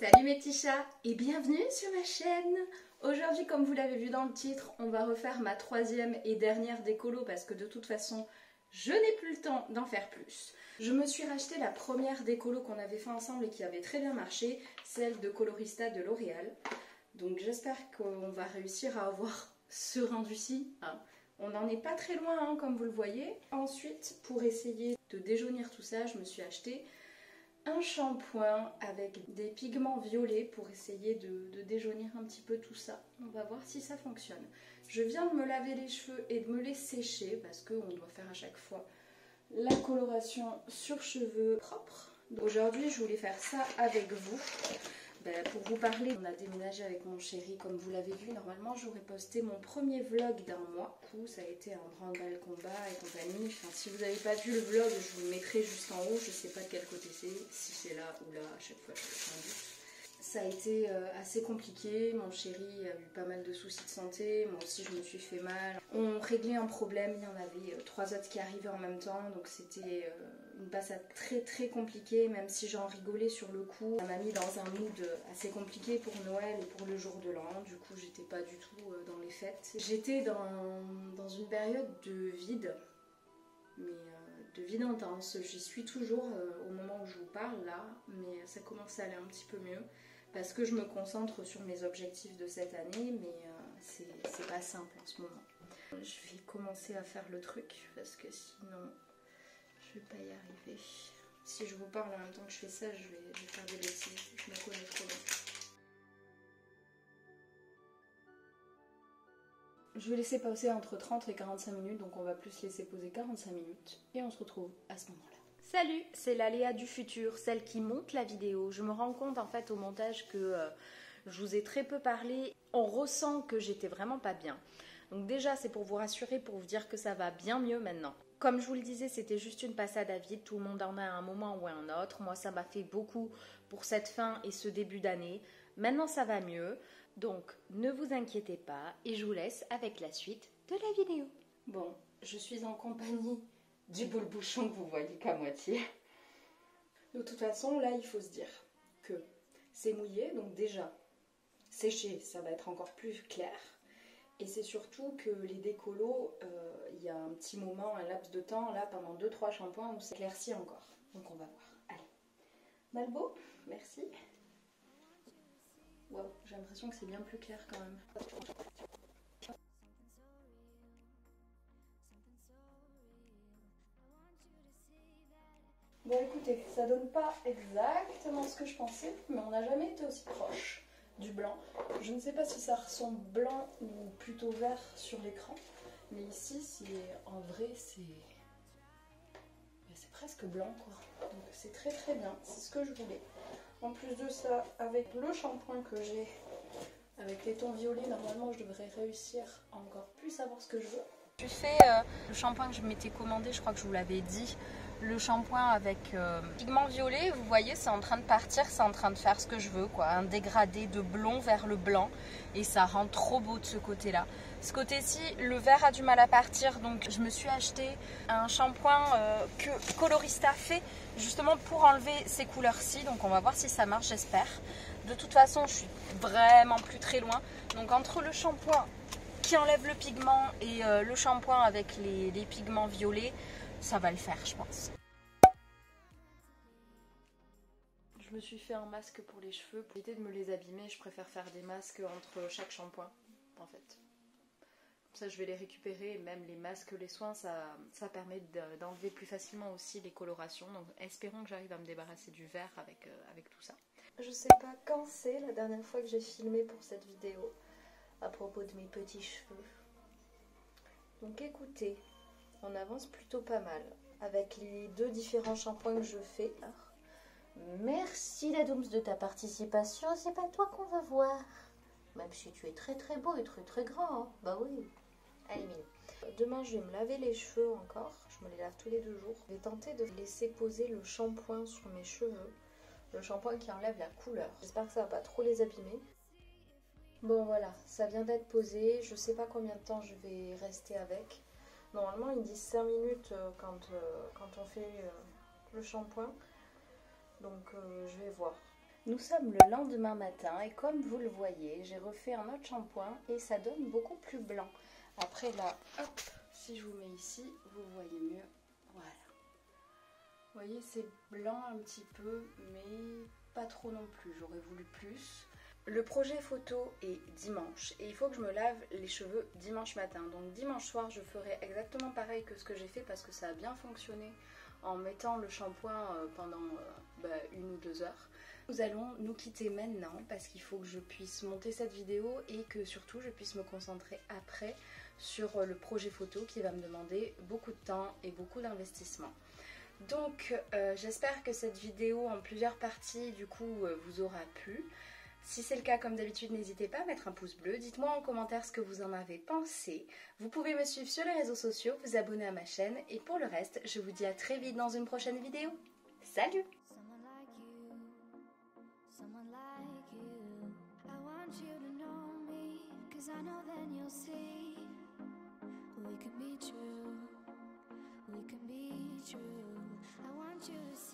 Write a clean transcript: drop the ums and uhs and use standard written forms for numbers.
Salut mes petits chats et bienvenue sur ma chaîne. Aujourd'hui, comme vous l'avez vu dans le titre, on va refaire ma troisième et dernière décolo parce que de toute façon, je n'ai plus le temps d'en faire plus. Je me suis racheté la première décolo qu'on avait fait ensemble et qui avait très bien marché, celle de Colorista de L'Oréal. Donc j'espère qu'on va réussir à avoir ce rendu-ci. On n'en est pas très loin, hein, comme vous le voyez. Ensuite, pour essayer de déjaunir tout ça, je me suis acheté un shampoing avec des pigments violets pour essayer de déjaunir un petit peu tout ça. On va voir si ça fonctionne. Je viens de me laver les cheveux et de me les sécher parce qu'on doit faire à chaque fois la coloration sur cheveux propres. Aujourd'hui, je voulais faire ça avec vous. Pour vous parler, on a déménagé avec mon chéri, comme vous l'avez vu. Normalement, j'aurais posté mon premier vlog d'un mois. Du coup, ça a été un branle-balle combat et compagnie. Enfin, si vous n'avez pas vu le vlog, je vous le mettrai juste en haut. Je ne sais pas de quel côté c'est, si c'est là ou là, à chaque fois, je un doute. Ça a été assez compliqué. Mon chéri a eu pas mal de soucis de santé. Moi aussi, je me suis fait mal. On réglait un problème. Il y en avait 3 autres qui arrivaient en même temps. Donc, c'était une passade très très compliquée. Même si j'en rigolais sur le coup. Ça m'a mis dans un mood assez compliqué pour Noël et pour le jour de l'an. Du coup, j'étais pas du tout dans les fêtes. J'étais dans une période de vide. Mais de vide intense. J'y suis toujours au moment où je vous parle là. Mais ça commence à aller un petit peu mieux. Parce que je me concentre sur mes objectifs de cette année, mais c'est pas simple en ce moment. Je vais commencer à faire le truc, parce que sinon, je vais pas y arriver. Si je vous parle en même temps que je fais ça, je vais faire des bêtises. Je me connais trop bien. Je vais laisser passer entre 30 et 45 minutes, donc on va plus laisser poser 45 minutes. Et on se retrouve à ce moment-là. Salut, c'est la Léa du futur, celle qui monte la vidéo. Je me rends compte en fait au montage que je vous ai très peu parlé. On ressent que j'étais vraiment pas bien. Donc déjà c'est pour vous rassurer, pour vous dire que ça va bien mieux maintenant. Comme je vous le disais, c'était juste une passade à vide. Tout le monde en a à un moment ou à un autre. Moi ça m'a fait beaucoup pour cette fin et ce début d'année. Maintenant ça va mieux. Donc ne vous inquiétez pas et je vous laisse avec la suite de la vidéo. Bon, je suis en compagnie du boule-bouchon que vous voyez qu'à moitié. De toute façon, là, il faut se dire que c'est mouillé, donc déjà, séché, ça va être encore plus clair. Et c'est surtout que les décolos, il y a un petit moment, un laps de temps, là, pendant 2-3 shampoings, où ça éclaircit encore. Donc on va voir. Allez. Malbo, merci. Waouh, j'ai l'impression que c'est bien plus clair quand même. Bon écoutez, ça donne pas exactement ce que je pensais, mais on n'a jamais été aussi proche du blanc. Je ne sais pas si ça ressemble blanc ou plutôt vert sur l'écran, mais ici, en vrai, c'est presque blanc quoi. Donc c'est très très bien, c'est ce que je voulais. En plus de ça, avec le shampoing que j'ai, avec les tons violets, normalement je devrais réussir à encore plus savoir ce que je veux. J'ai fait le shampoing que je m'étais commandé, je crois que je vous l'avais dit. Le shampoing avec pigment violet, vous voyez, c'est en train de partir, c'est en train de faire ce que je veux, quoi. Un dégradé de blond vers le blanc et ça rend trop beau de ce côté-là. Ce côté-ci, le vert a du mal à partir, donc je me suis acheté un shampoing que Colorista fait justement pour enlever ces couleurs-ci. Donc on va voir si ça marche, j'espère. De toute façon, je suis vraiment plus très loin. Donc entre le shampoing qui enlève le pigment et le shampoing avec les pigments violets, ça va le faire je pense. Je me suis fait un masque pour les cheveux. Pour éviter de me les abîmer, je préfère faire des masques entre chaque shampoing en fait. Comme ça je vais les récupérer, et même les masques, les soins, ça permet d'enlever plus facilement aussi les colorations. Donc espérons que j'arrive à me débarrasser du vert avec tout ça. Je sais pas quand c'est la dernière fois que j'ai filmé pour cette vidéo à propos de mes petits cheveux. Donc écoutez, on avance plutôt pas mal avec les 2 différents shampoings que je fais. Merci la Dooms de ta participation, c'est pas toi qu'on va voir. Même si tu es très très beau et très très grand, hein. Bah oui. Allez mignon. Demain je vais me laver les cheveux encore, je me les lave tous les 2 jours. Je vais tenter de laisser poser le shampoing sur mes cheveux. Le shampoing qui enlève la couleur. J'espère que ça va pas trop les abîmer. Bon voilà, ça vient d'être posé, je sais pas combien de temps je vais rester avec. Normalement ils disent 5 minutes quand on fait le shampoing, donc je vais voir. Nous sommes le lendemain matin et comme vous le voyez, j'ai refait un autre shampoing et ça donne beaucoup plus blanc. Après là, hop, si je vous mets ici, vous voyez mieux. Voilà. Vous voyez, c'est blanc un petit peu, mais pas trop non plus. J'aurais voulu plus. Le projet photo est dimanche et il faut que je me lave les cheveux dimanche matin. Donc dimanche soir, je ferai exactement pareil que ce que j'ai fait parce que ça a bien fonctionné en mettant le shampoing pendant 1 ou 2 heures. Nous allons nous quitter maintenant parce qu'il faut que je puisse monter cette vidéo et que surtout je puisse me concentrer après sur le projet photo qui va me demander beaucoup de temps et beaucoup d'investissement. Donc j'espère que cette vidéo en plusieurs parties du coup vous aura plu. Si c'est le cas, comme d'habitude, n'hésitez pas à mettre un pouce bleu. Dites-moi en commentaire ce que vous en avez pensé. Vous pouvez me suivre sur les réseaux sociaux, vous abonner à ma chaîne. Et pour le reste, je vous dis à très vite dans une prochaine vidéo. Salut! I want you to